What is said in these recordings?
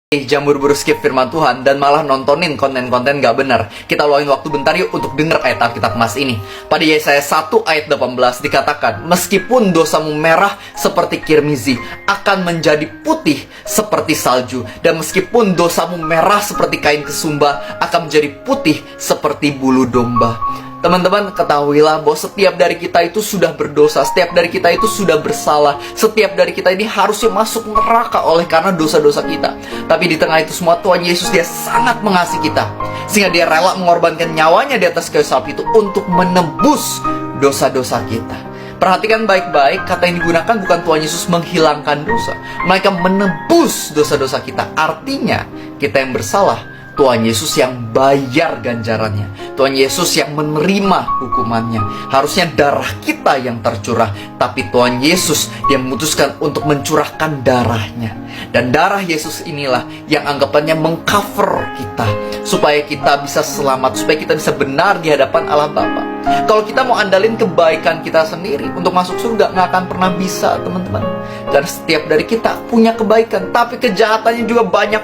Jangan buru-buru skip firman Tuhan dan malah nontonin konten-konten gak benar. Kita luangin waktu bentar yuk untuk denger ayat Alkitab emas ini. Pada Yesaya 1 ayat 18 dikatakan, meskipun dosamu merah seperti kirmizi, akan menjadi putih seperti salju. Dan meskipun dosamu merah seperti kain kesumba, akan menjadi putih seperti bulu domba. Teman-teman, ketahuilah bahwa setiap dari kita itu sudah berdosa. Setiap dari kita itu sudah bersalah. Setiap dari kita ini harusnya masuk neraka oleh karena dosa-dosa kita. Tapi di tengah itu semua, Tuhan Yesus dia sangat mengasihi kita, sehingga dia rela mengorbankan nyawanya di atas kayu salib itu untuk menebus dosa-dosa kita. Perhatikan baik-baik, kata yang digunakan bukan Tuhan Yesus menghilangkan dosa, melainkan menebus dosa-dosa kita. Artinya, kita yang bersalah, Tuhan Yesus yang bayar ganjarannya. Tuhan Yesus yang menerima hukumannya. Harusnya darah kita yang tercurah, tapi Tuhan Yesus yang memutuskan untuk mencurahkan darahnya. Dan darah Yesus inilah yang anggapannya mengcover kita, supaya kita bisa selamat, supaya kita bisa benar di hadapan Allah Bapa. Kalau kita mau andalin kebaikan kita sendiri untuk masuk surga, nggak akan pernah bisa, teman-teman. Karena setiap dari kita punya kebaikan, tapi kejahatannya juga banyak,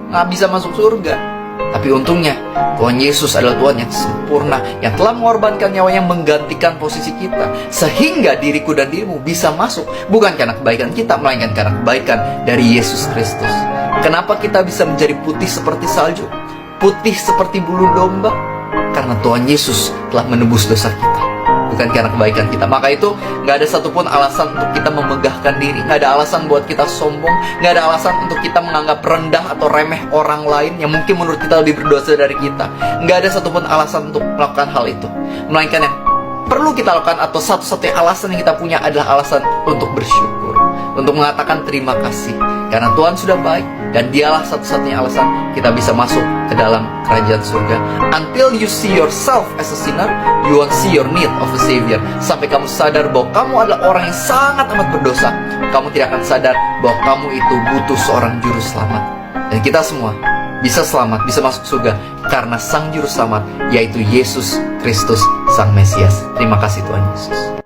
nggak bisa masuk surga. Tapi untungnya, Tuhan Yesus adalah Tuhan yang sempurna, yang telah mengorbankan nyawanya menggantikan posisi kita, sehingga diriku dan dirimu bisa masuk, bukan karena kebaikan kita, melainkan karena kebaikan dari Yesus Kristus. Kenapa kita bisa menjadi putih seperti salju, putih seperti bulu domba? Karena Tuhan Yesus telah menebus dosa kita, bukan karena kebaikan kita. Maka itu gak ada satupun alasan untuk kita memegahkan diri. Gak ada alasan buat kita sombong. Gak ada alasan untuk kita menganggap rendah atau remeh orang lain yang mungkin menurut kita lebih berdosa dari kita. Gak ada satupun alasan untuk melakukan hal itu, melainkan yang perlu kita lakukan, atau satu-satunya alasan yang kita punya adalah alasan untuk bersyukur, untuk mengatakan terima kasih, karena Tuhan sudah baik, dan dialah satu-satunya alasan kita bisa masuk ke dalam kerajaan surga. Until you see yourself as a sinner, you won't see your need of a savior. Sampai kamu sadar bahwa kamu adalah orang yang sangat amat berdosa, kamu tidak akan sadar bahwa kamu itu butuh seorang juru selamat. Dan kita semua bisa selamat, bisa masuk surga karena sang juru selamat, yaitu Yesus Kristus, sang Mesias. Terima kasih Tuhan Yesus.